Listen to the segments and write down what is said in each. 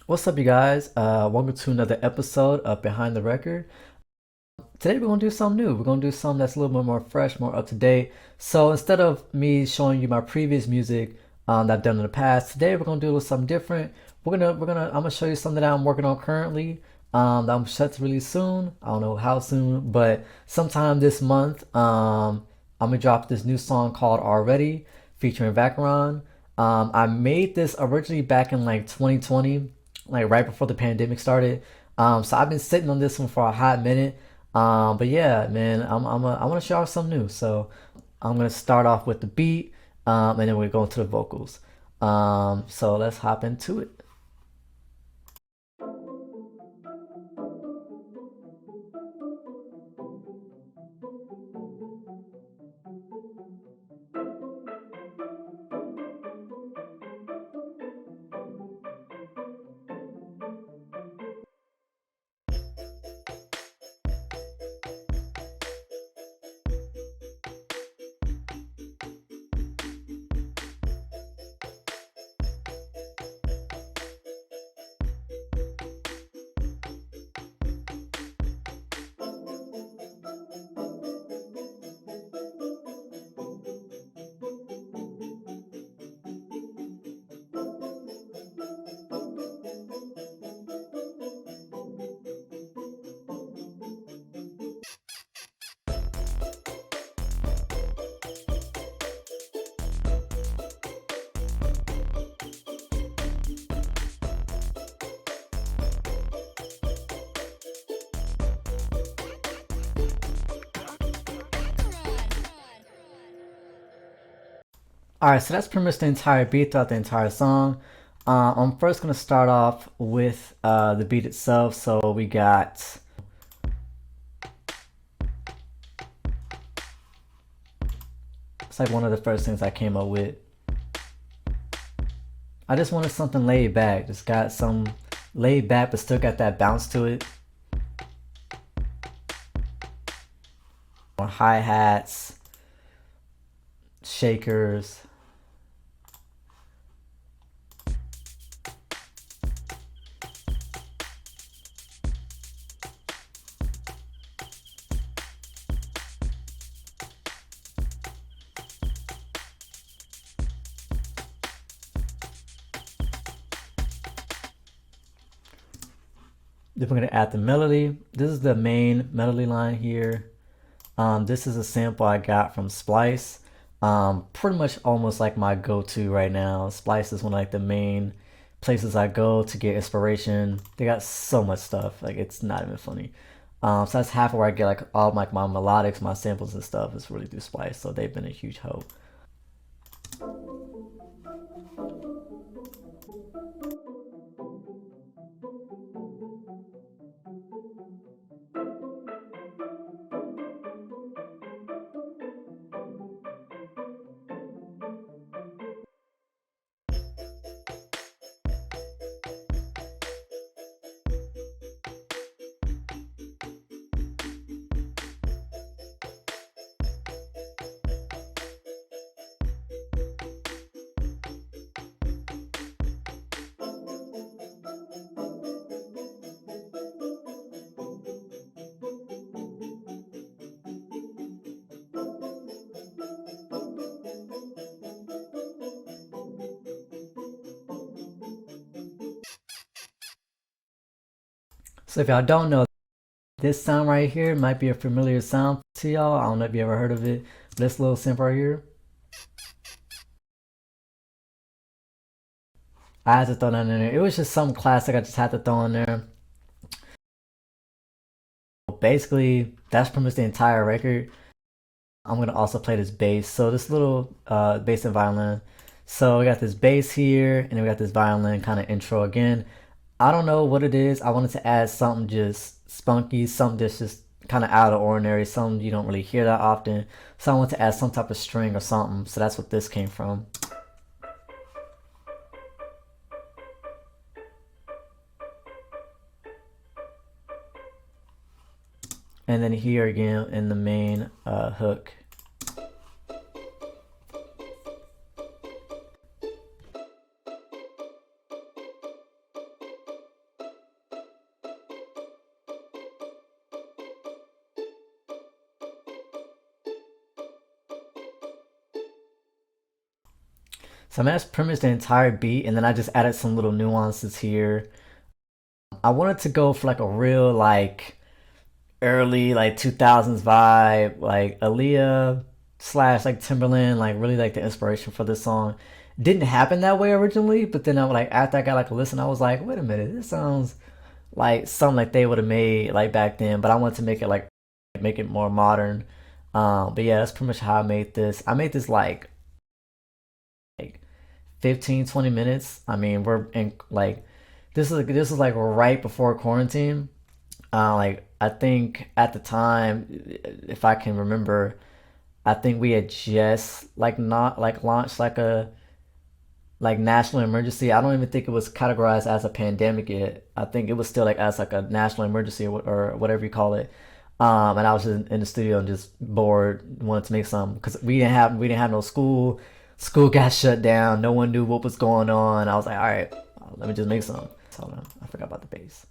What's up, you guys? Welcome to another episode of Behind the Record. Today, we're gonna do something new. We're gonna do something that's a little bit more fresh, more up to date. So instead of me showing you my previous music that I've done in the past, today we're gonna do a little something different. I'm gonna show you something that I'm working on currently. That I'm set to release soon. I don't know how soon, but sometime this month. I'm gonna drop this new song called "Already" featuring Vacheron. I made this originally back in like 2020, like right before the pandemic started. So I've been sitting on this one for a hot minute. But yeah, man, I want to show off something new. So I'm gonna start off with the beat, and then we're going to the vocals. So let's hop into it. All right, so that's pretty much the entire beat throughout the entire song. I'm first gonna start off with the beat itself. So we got it's like one of the first things I came up with. I just wanted something laid back, just got some laid back, but still got that bounce to it. Hi hats, shakers. Then we're gonna add the melody. This is the main melody line here. This is a sample I got from Splice. Pretty much almost like my go-to right now. Splice is one of like the main places I go to get inspiration. They got so much stuff, like it's not even funny. So that's half of where I get like all like my melodics, my samples and stuff is really through Splice. So they've been a huge help. So if y'all don't know, this sound right here might be a familiar sound to y'all. I don't know if you ever heard of it. This little sample right here, I had to throw that in there. It was just some classic I just had to throw in there. Basically, that's pretty much the entire record. I'm gonna also play this bass. So this little bass and violin. So we got this bass here, and then we got this violin kind of intro again. I don't know what it is. I wanted to add something just spunky, something that's just kind of out of the ordinary, something you don't really hear that often. So I wanted to add some type of string or something. So that's what this came from. And then here again in the main hook. So I mean, that's pretty much the entire beat, and then I just added some little nuances here. I wanted to go for like a real like early like 2000s vibe, like Aaliyah slash like Timberland, like really like the inspiration for this song. Didn't happen that way originally, but then I like after I got like a listen, I was like, wait a minute, this sounds like something like they would have made like back then. But I wanted to make it more modern. But yeah, that's pretty much how I made this. I made this like 15, 20 minutes. I mean, we're in like this is like right before quarantine. Like I think at the time, if I can remember, I think we had just like not like launched like a like national emergency. I don't even think it was categorized as a pandemic yet. I think it was still like as like a national emergency or whatever you call it. And I was just in the studio and just bored, wanted to make some because we didn't have no school. School got shut down. No one knew what was going on. I was like, all right, let me just make some. Hold on, I forgot about the bass.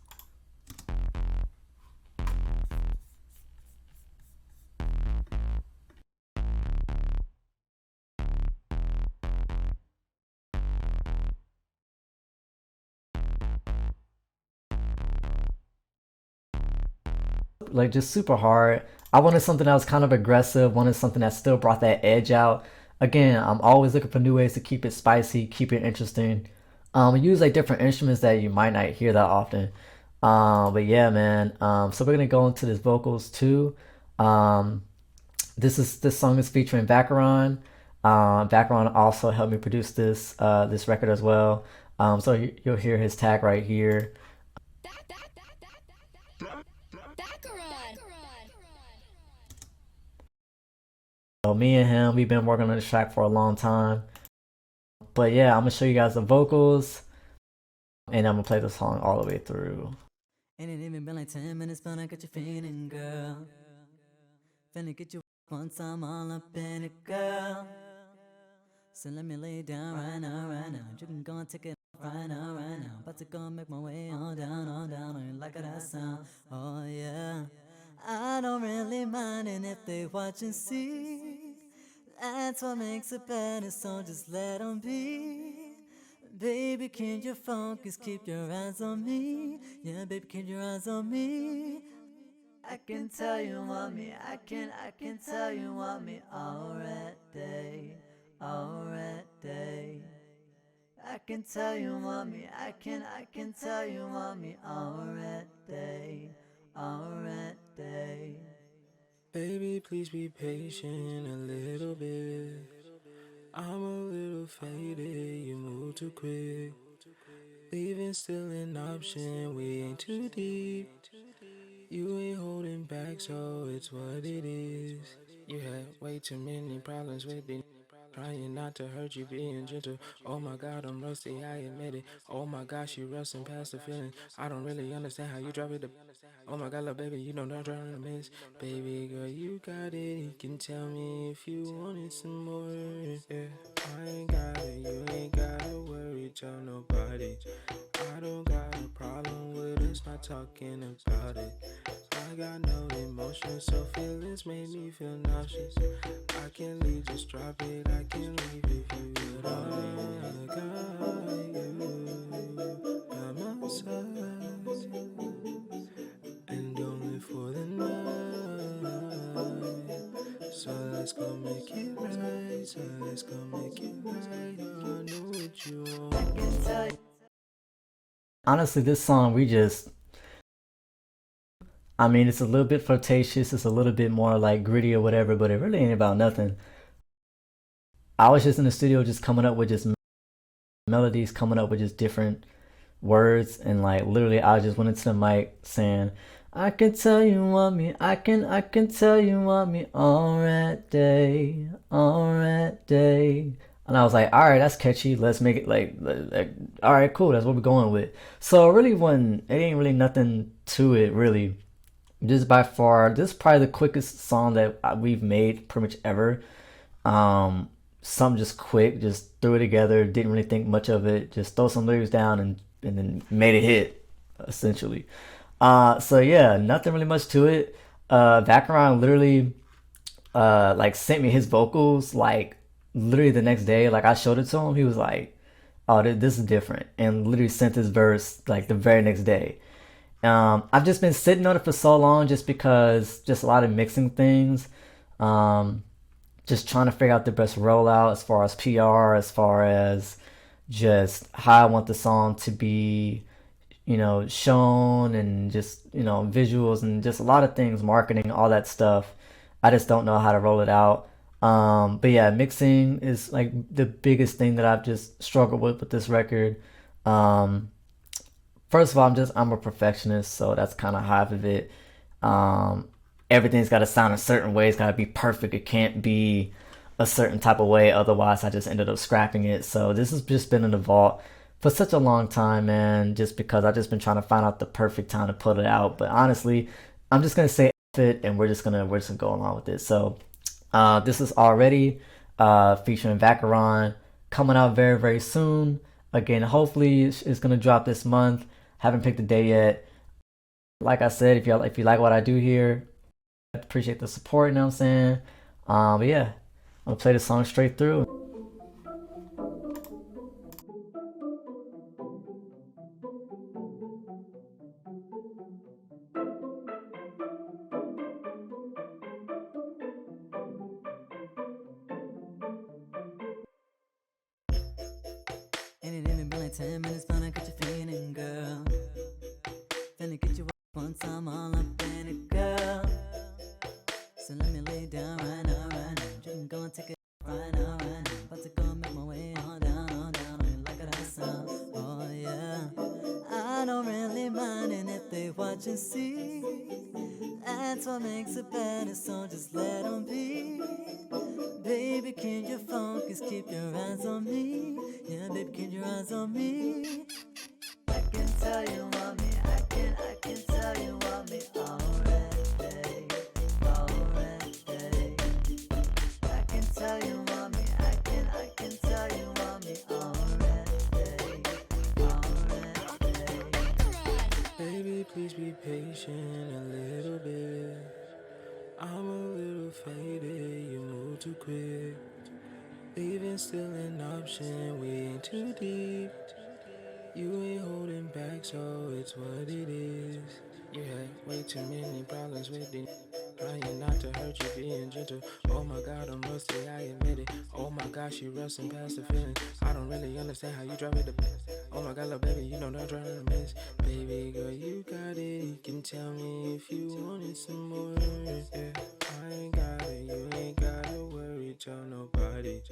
Like just super hard. I wanted something that was kind of aggressive, wanted something that still brought that edge out. Again, I'm always looking for new ways to keep it spicy, keep it interesting. Use like different instruments that you might not hear that often. But yeah, man. So we're gonna go into this vocals too. Um, this song is featuring Vacheron. Vacheron also helped me produce this record as well. So you'll hear his tag right here. So me and him, we've been working on this track for a long time. But yeah, I'm gonna show you guys the vocals, and I'm gonna play the song all the way through. Ain't it even been like 10 minutes, but I got you feeling, girl. Finna get you one time all up in it, girl. So let me lay it down right now, right now. You can go and take it right now, right now. About to go and make my way on down, on down. I like how that sound, oh yeah. I don't really mind, and if they watch and see, that's what makes it better, so just let them be. Baby, can you focus? Keep your eyes on me. Yeah, baby, keep your eyes on me. I can tell you want me. I can tell you want me already, already. I can tell you want me. I can tell you want me already, already. Baby, please be patient a little bit. I'm a little faded, you move too quick. Leaving still an option, we ain't too deep. You ain't holding back, so it's what it is. You had way too many problems with me. Trying not to hurt you, being gentle. Oh my god, I'm rusty, I admit it. Oh my gosh, you rusting past the feeling. I don't really understand how you drop it. Oh my god, love baby, you know I'm trying to miss. Baby girl, you got it. You can tell me if you wanted some more. Yeah, I ain't got it. You ain't gotta worry, tell nobody. I don't got a problem with us not talking about it. I got no emotion, so feelings make me feel nauseous. I can't leave, just drop it. I can't leave if you would. I got you by my side, and only for the night. So let's go make it right. So let's go make it right. I know what you want. Honestly, this song I mean, it's a little bit flirtatious. It's a little bit more like gritty or whatever, but it really ain't about nothing. I was just in the studio, just coming up with just melodies, coming up with just different words, and like literally, I just went into the mic saying, "I can tell you want me. I can tell you want me already, already." And I was like, all right, that's catchy. Let's make it like all right, cool. That's what we're going with. So it really wasn't, it ain't really nothing to it, really. This is by far, this is probably the quickest song that we've made pretty much ever. Some just quick, just threw it together, didn't really think much of it, just throw some lyrics down and then made it hit, essentially. So yeah, nothing really much to it. Vacheron literally like sent me his vocals like literally the next day, like I showed it to him, he was like, "Oh, this is different," and literally sent his verse like the very next day. I've just been sitting on it for so long, just because just a lot of mixing things. Um, just trying to figure out the best rollout as far as PR, as far as just how I want the song to be, shown, and just, visuals, and just a lot of things, marketing, all that stuff. I just don't know how to roll it out. But yeah, mixing is like the biggest thing that I've just struggled with this record. Um, First of all, I'm a perfectionist, so that's kind of half of it. Um, Everything's got to sound a certain way. It's got to be perfect. It can't be a certain type of way. Otherwise, I just ended up scrapping it. So this has just been in the vault for such a long time, man. Just because I've just been trying to find out the perfect time to put it out. But honestly, I'm just gonna say F it, and we're just gonna go along with it. So this is already featuring Vacheron, coming out very very soon. Again, hopefully it's gonna drop this month. Haven't picked a day yet. Like I said, if you like what I do here, I appreciate the support. You know what I'm saying? But yeah, I'm gonna play the song straight through. Ain't it even been like 10 minutes, but I got you feeling, girl. Finna get you up one time, all up in it, girl. So let me lay down right now, right now. You can go and take it right now, right now. About to go and make my way all down on you like that sound. Oh yeah, I don't really mind, and if they watch and see, that's what makes it better. So just let 'em be. Baby, can you focus? Keep your eyes on me. Yeah, baby, keep your eyes on me. I can tell you want me. I can tell you want me already. Already. I can tell you want me. I can tell you want me already. Already. Baby, please be patient a little bit. I'm a little faded, you move too quick. Leaving still an option, we ain't too deep. You ain't holding back, so it's what it is. You had way too many problems with it. Trying not to hurt you, being gentle. Oh my god, I'm rusty, I admit it. Oh my gosh, you rusting past the feeling. I don't really understand how you drive it the best. Oh my god, love baby, you know not trying to miss. Baby girl, you got it. You can tell me if you wanted some more. Yeah, I ain't got it, you ain't gotta worry, tell nobody.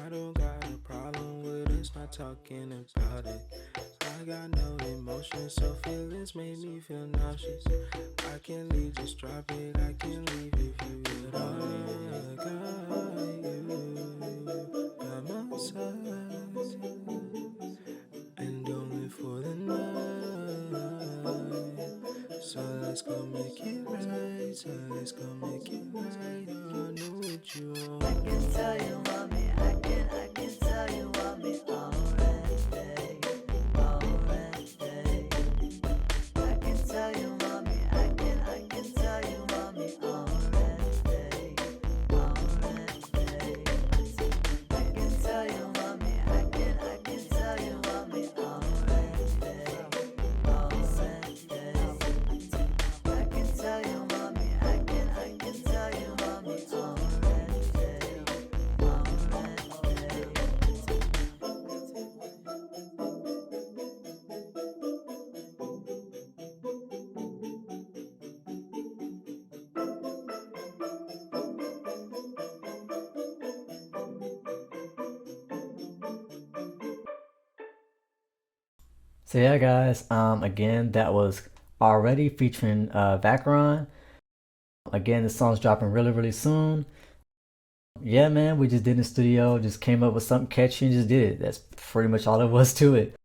I don't got a problem with us not talking about it. I got no emotions, so feelings make me feel nauseous. I can't leave, just drop it. I can't leave if you would. I got you by my side, and only for the night. So let's go make it right. So let's go make it right. I know what you want. I can tell you want me. I can tell you want me already. Already. I can tell you want me. I can tell you want me already. Already. I can tell you want me. I can tell you want me already. Already. I can tell you want me. I can tell you want me already. So yeah, guys. Again, that was already featuring Vacheron. Again, the song's dropping really really soon. Yeah, man, we just did in the studio, just came up with something catchy and just did it. That's pretty much all there was to it.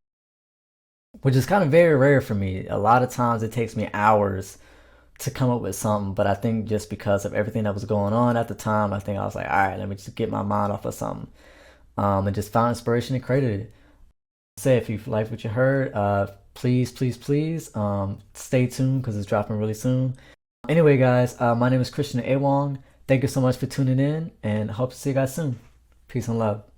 Which is kind of very rare for me. A lot of times it takes me hours to come up with something, but I think just because of everything that was going on at the time, I think I was like, all right, let me just get my mind off of something. And just found inspiration and created it. Say if you like what you heard, please, stay tuned because it's dropping really soon. Anyway, guys, my name is Christian Awong. Thank you so much for tuning in, and hope to see you guys soon. Peace and love.